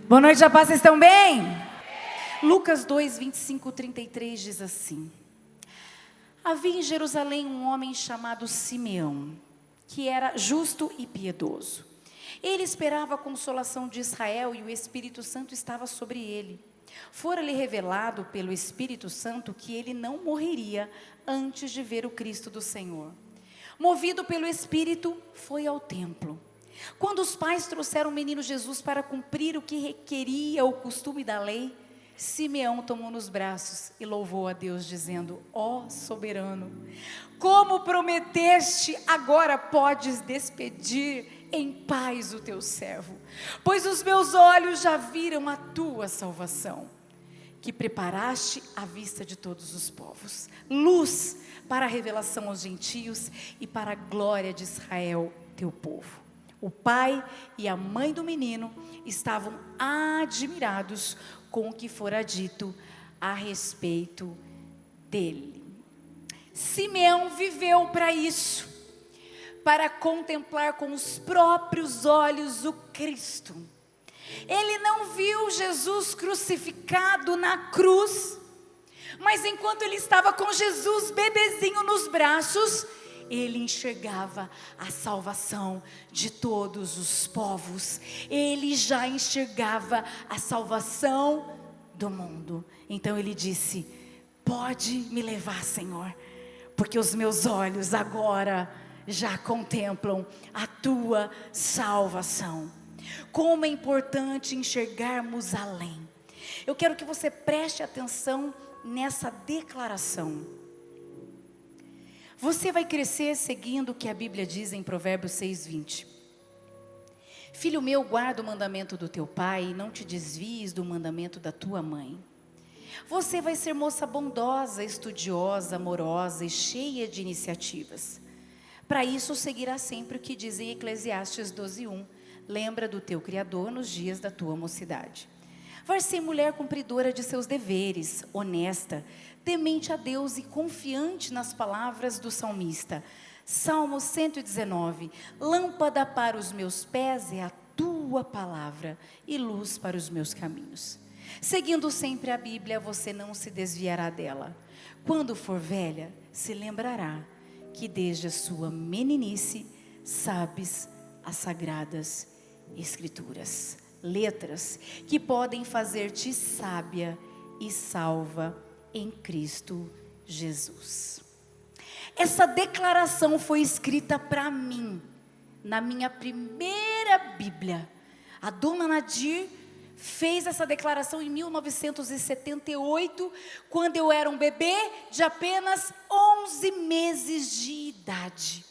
Boa noite, a paz, vocês estão bem? Lucas 2, 25, 33 diz assim: havia em Jerusalém um homem chamado Simeão, que era justo e piedoso. Ele esperava a consolação de Israel e o Espírito Santo estava sobre ele. Fora-lhe revelado pelo Espírito Santo que ele não morreria antes de ver o Cristo do Senhor. Movido pelo Espírito, foi ao templo. Quando os pais trouxeram o menino Jesus para cumprir o que requeria o costume da lei, Simeão tomou nos braços e louvou a Deus, dizendo: ó soberano, como prometeste, agora podes despedir em paz o teu servo, pois os meus olhos já viram a tua salvação, que preparaste à vista de todos os povos, luz para a revelação aos gentios e para a glória de Israel, teu povo. O pai e a mãe do menino estavam admirados com o que fora dito a respeito dele. Simeão viveu para isso, para contemplar com os próprios olhos o Cristo. Ele não viu Jesus crucificado na cruz, mas enquanto ele estava com Jesus bebezinho nos braços, ele enxergava a salvação de todos os povos. Ele já enxergava a salvação do mundo. Então ele disse: pode me levar, Senhor, porque os meus olhos agora já contemplam a tua salvação. Como é importante enxergarmos além. Eu quero que você preste atenção nessa declaração. Você vai crescer seguindo o que a Bíblia diz em Provérbios 6:20. Filho meu, guarda o mandamento do teu pai e não te desvies do mandamento da tua mãe. Você vai ser moça bondosa, estudiosa, amorosa e cheia de iniciativas. Para isso seguirá sempre o que diz em Eclesiastes 12:1. Lembra do teu Criador nos dias da tua mocidade. Vai ser mulher cumpridora de seus deveres, honesta, temente a Deus e confiante nas palavras do salmista. Salmo 119, lâmpada para os meus pés é a tua palavra e luz para os meus caminhos. Seguindo sempre a Bíblia, você não se desviará dela. Quando for velha, se lembrará que desde a sua meninice sabes as sagradas Escrituras. Letras que podem fazer-te sábia e salva em Cristo Jesus. Essa declaração foi escrita para mim, na minha primeira Bíblia. A dona Nadir fez essa declaração em 1978, quando eu era um bebê de apenas 11 meses de idade.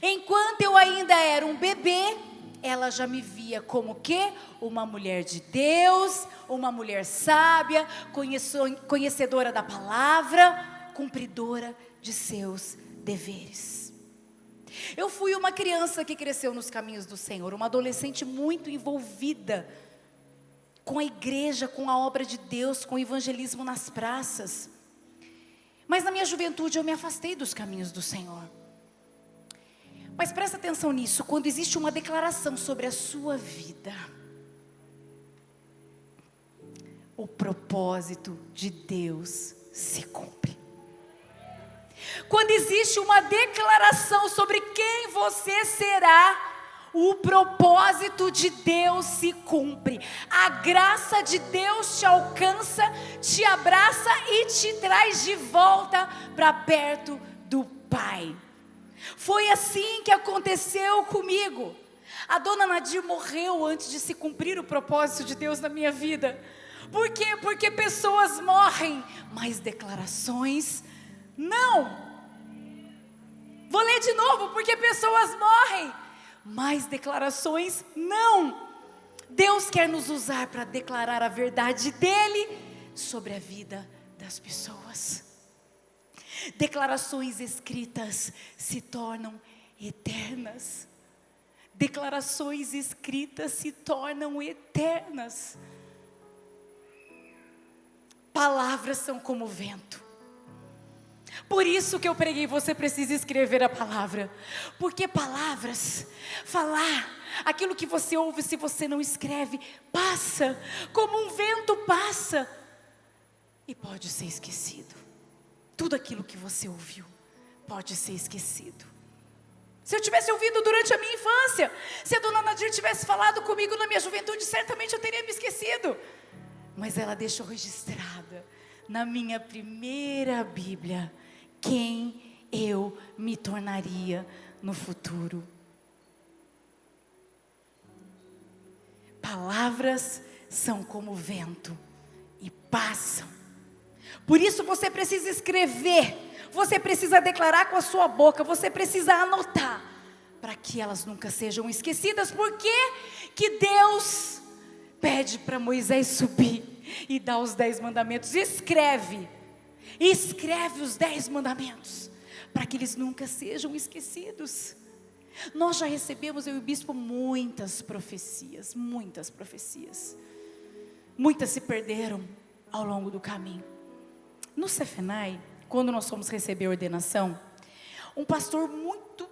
Enquanto eu ainda era um bebê, ela já me via como o quê? Uma mulher de Deus, uma mulher sábia, conhecedora da palavra, cumpridora de seus deveres. Eu fui uma criança que cresceu nos caminhos do Senhor, uma adolescente muito envolvida com a igreja, com a obra de Deus, com o evangelismo nas praças. Mas na minha juventude eu me afastei dos caminhos do Senhor. Mas presta atenção nisso, quando existe uma declaração sobre a sua vida, o propósito de Deus se cumpre. Quando existe uma declaração sobre quem você será, o propósito de Deus se cumpre. A graça de Deus te alcança, te abraça e te traz de volta para perto do Pai. Foi assim que aconteceu comigo. A dona Nadir morreu antes de se cumprir o propósito de Deus na minha vida. Por quê? Porque pessoas morrem, mas declarações não. Vou ler de novo, porque pessoas morrem, mas declarações não. Deus quer nos usar para declarar a verdade dele sobre a vida das pessoas. Declarações escritas se tornam eternas. Declarações escritas se tornam eternas. Palavras são como vento. Por isso que eu preguei, você precisa escrever a palavra. Porque palavras, falar, Aquilo que você ouve, se você não escreve, passa, como um vento passa, e pode ser esquecido. Tudo aquilo que você ouviu pode ser esquecido. Se eu tivesse ouvido durante a minha infância, se a dona Nadir tivesse falado comigo na minha juventude, certamente eu teria me esquecido. Mas ela deixou registrada na minha primeira Bíblia quem eu me tornaria no futuro. Palavras são como vento e passam. Por isso você precisa escrever, você precisa declarar com a sua boca, você precisa anotar, para que elas nunca sejam esquecidas. Por que Deus pede para Moisés subir e dar os 10 mandamentos? Escreve os 10 mandamentos, para que eles nunca sejam esquecidos. Nós já recebemos, eu e o bispo, muitas profecias. Muitas se perderam ao longo do caminho. No Sefenai, quando nós fomos receber a ordenação, um pastor muito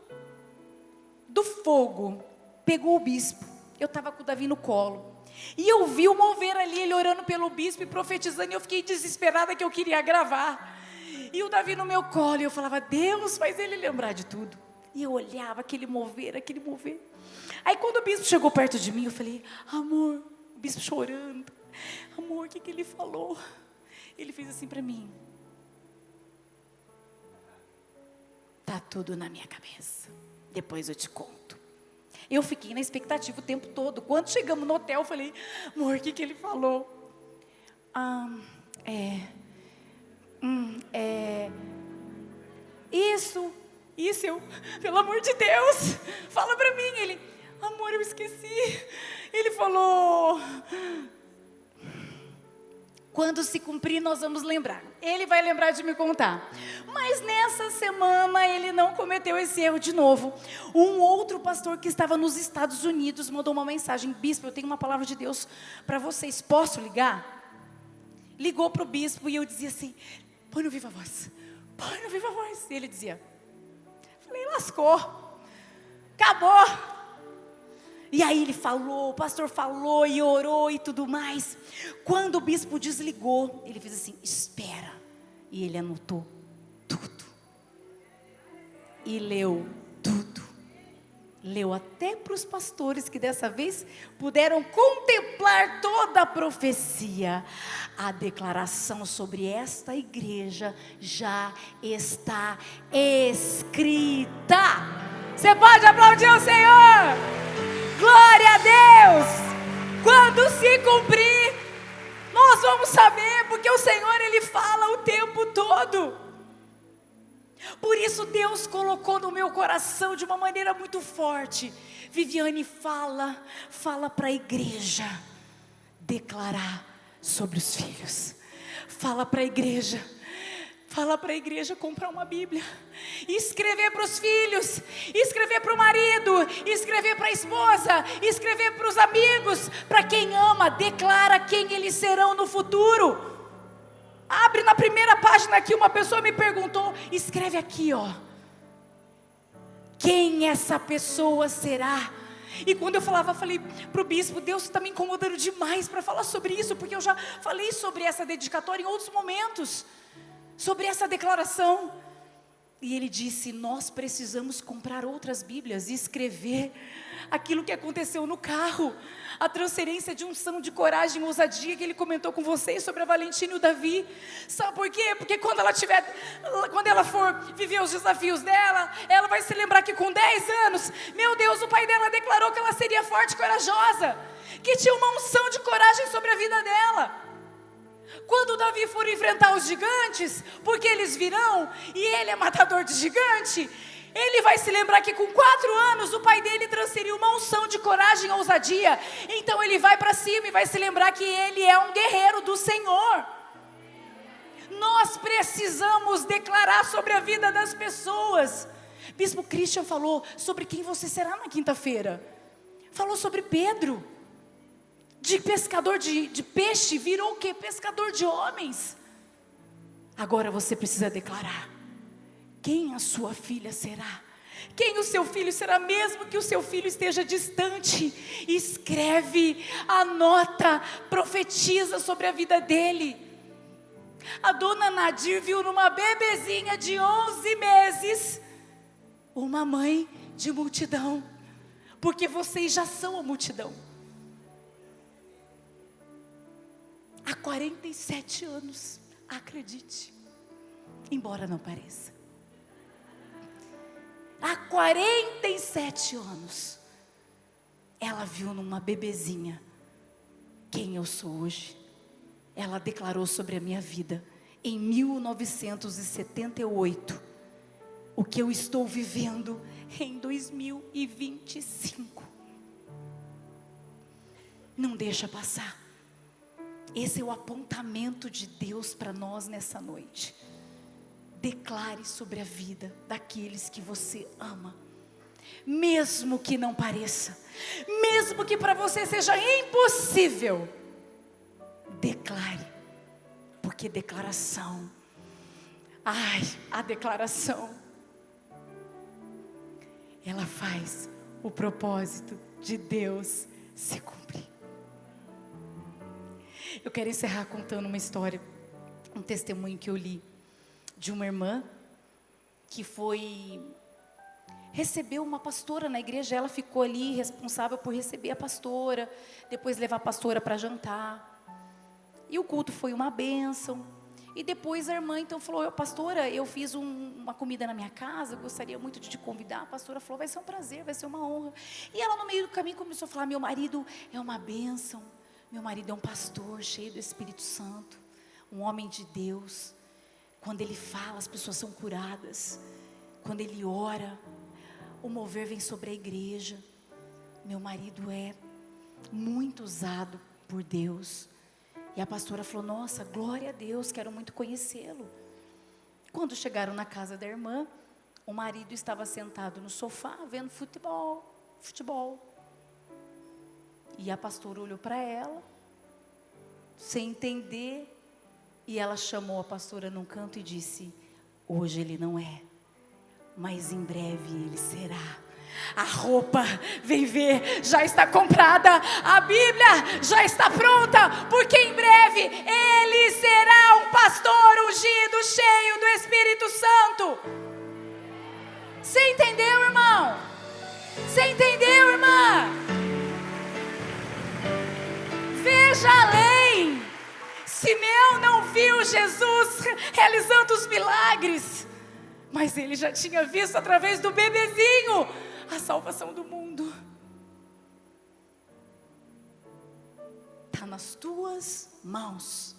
do fogo pegou o bispo. Eu estava com o Davi no colo, e eu vi o mover ali, ele orando pelo bispo e profetizando, e eu fiquei desesperada que eu queria gravar. E o Davi no meu colo, e eu falava: Deus, faz ele lembrar de tudo. E eu olhava aquele mover. Aí quando o bispo chegou perto de mim, eu falei: amor, o bispo chorando, amor, o que ele falou? Ele fez assim para mim: tá tudo na minha cabeça, depois eu te conto. Eu fiquei na expectativa o tempo todo. Quando chegamos no hotel, eu falei: amor, o que ele falou? Isso, eu, pelo amor de Deus, fala pra mim. Ele: amor, eu esqueci. Ele falou: quando se cumprir nós vamos lembrar. Ele vai lembrar de me contar. Mas nessa semana ele não cometeu esse erro de novo. Um outro pastor que estava nos Estados Unidos mandou uma mensagem: bispo, eu tenho uma palavra de Deus para vocês, posso ligar? Ligou para o bispo e eu dizia assim: põe no viva voz. E ele dizia: falei, lascou, acabou. E aí ele falou, o pastor falou e orou e tudo mais. Quando o bispo desligou, ele fez assim: espera. E ele anotou tudo. E leu tudo. Leu até para os pastores, que dessa vez puderam contemplar toda a profecia. A declaração sobre esta igreja já está escrita. Você pode aplaudir o Senhor? Glória a Deus! Quando se cumprir, nós vamos saber, porque o Senhor, Ele fala o tempo todo. Por isso Deus colocou no meu coração de uma maneira muito forte: Viviane, fala para a igreja declarar sobre os filhos. Fala para a igreja comprar uma Bíblia, escrever para os filhos, escrever para o marido, escrever para a esposa, escrever para os amigos, para quem ama. Declara quem eles serão no futuro. Abre na primeira página aqui, uma pessoa me perguntou, escreve aqui, ó, quem essa pessoa será. E quando eu falei para o bispo: Deus está me incomodando demais para falar sobre isso, porque eu já falei sobre essa dedicatória em outros momentos, sobre essa declaração. E ele disse: nós precisamos comprar outras Bíblias e escrever aquilo que aconteceu no carro, a transferência de unção, de coragem, ousadia que ele comentou com vocês sobre a Valentina e o Davi. Sabe por quê? Porque quando ela for viver os desafios dela, ela vai se lembrar que com 10 anos, meu Deus, o pai dela declarou que ela seria forte e corajosa, que tinha uma unção de coragem sobre a vida dela. Quando o Davi for enfrentar os gigantes, porque eles virão, e ele é matador de gigante, ele vai se lembrar que com 4 anos o pai dele transferiu uma unção de coragem e ousadia. Então ele vai para cima e vai se lembrar que ele é um guerreiro do Senhor. Nós precisamos declarar sobre a vida das pessoas. Bispo Christian falou sobre quem você será na quinta-feira. Falou sobre Pedro. De pescador de peixe, virou o quê? Pescador de homens. Agora você precisa declarar quem a sua filha será. Quem o seu filho será, mesmo que o seu filho esteja distante? Escreve, anota, profetiza sobre a vida dele. A dona Nadir viu numa bebezinha de 11 meses uma mãe de multidão, porque vocês já são a multidão. Há 47 anos, acredite, embora não pareça. Há 47 anos, ela viu numa bebezinha quem eu sou hoje. Ela declarou sobre a minha vida, em 1978, o que eu estou vivendo em 2025. Não deixa passar. Esse é o apontamento de Deus para nós nessa noite. Declare sobre a vida daqueles que você ama, mesmo que não pareça, mesmo que para você seja impossível. Declare, porque declaração, a declaração, ela faz o propósito de Deus se cumprir. Eu quero encerrar contando uma história, um testemunho que eu li de uma irmã que recebeu uma pastora na igreja. Ela ficou ali responsável por receber a pastora, depois levar a pastora para jantar. E o culto foi uma bênção. E depois a irmã então falou: pastora, eu fiz uma comida na minha casa, eu gostaria muito de te convidar. A pastora falou: vai ser um prazer, vai ser uma honra. E ela no meio do caminho começou a falar: meu marido é uma bênção, meu marido é um pastor cheio do Espírito Santo, um homem de Deus. Quando ele fala, as pessoas são curadas. Quando ele ora, o mover vem sobre a igreja. Meu marido é muito usado por Deus. E a pastora falou: nossa, glória a Deus, quero muito conhecê-lo. Quando chegaram na casa da irmã, o marido estava sentado no sofá, vendo futebol. E a pastora olhou para ela, sem entender, e ela chamou a pastora num canto e disse: hoje ele não é, mas em breve ele será. A roupa, vem ver, já está comprada. A Bíblia já está pronta, porque em breve ele será um pastor ungido, cheio do Espírito Santo. Você entendeu, irmão? Você entendeu, irmã? Veja além. Simeão não viu Jesus realizando os milagres, mas ele já tinha visto através do bebezinho a salvação do mundo. Está nas tuas mãos.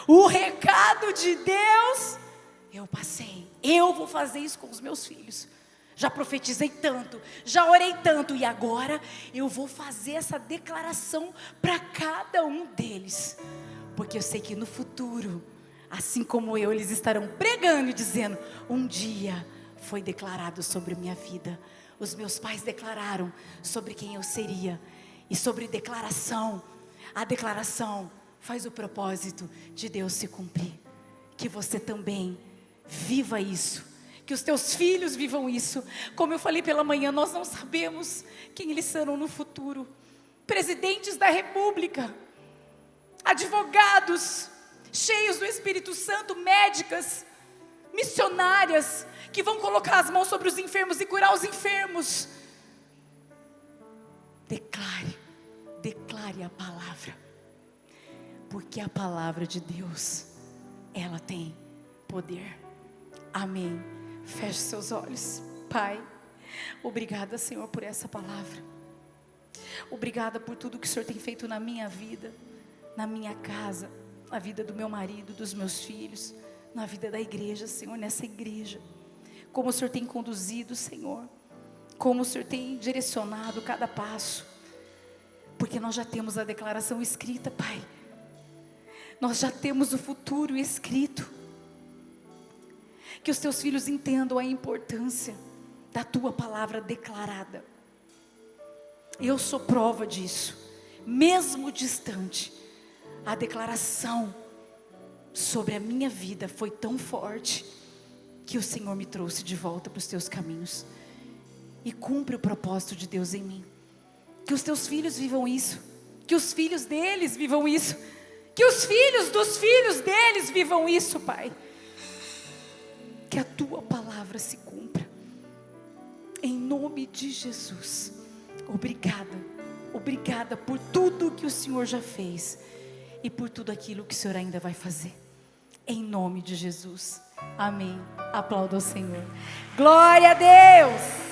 O recado de Deus, eu passei. Eu vou fazer isso com os meus filhos. Já profetizei tanto, já orei tanto, e agora eu vou fazer essa declaração para cada um deles. Porque eu sei que no futuro, assim como eu, eles estarão pregando e dizendo: um dia foi declarado sobre a minha vida. Os meus pais declararam sobre quem eu seria. E sobre declaração, a declaração faz o propósito de Deus se cumprir. Que você também viva isso, que os teus filhos vivam isso. Como eu falei pela manhã, nós não sabemos quem eles serão no futuro. Presidentes da república, advogados cheios do Espírito Santo, médicas, missionárias, que vão colocar as mãos sobre os enfermos e curar os enfermos. Declare a palavra, porque a palavra de Deus, ela tem poder. Amém. Feche seus olhos. Pai, obrigada, Senhor, por essa palavra. Obrigada por tudo que o Senhor tem feito na minha vida, na minha casa, na vida do meu marido, dos meus filhos, na vida da igreja, Senhor, nessa igreja. Como o Senhor tem conduzido, Senhor, como o Senhor tem direcionado cada passo, porque nós já temos a declaração escrita, Pai. Nós já temos o futuro escrito. Que os teus filhos entendam a importância da tua palavra declarada. Eu sou prova disso. Mesmo distante, a declaração sobre a minha vida foi tão forte que o Senhor me trouxe de volta para os teus caminhos. e cumpre o propósito de Deus em mim. Que os teus filhos vivam isso, que os filhos deles vivam isso, que os filhos dos filhos deles vivam isso, Pai. Que a tua palavra se cumpra, em nome de Jesus. Obrigada, obrigada por tudo que o Senhor já fez e por tudo aquilo que o Senhor ainda vai fazer, em nome de Jesus, amém. Aplauda o Senhor, glória a Deus.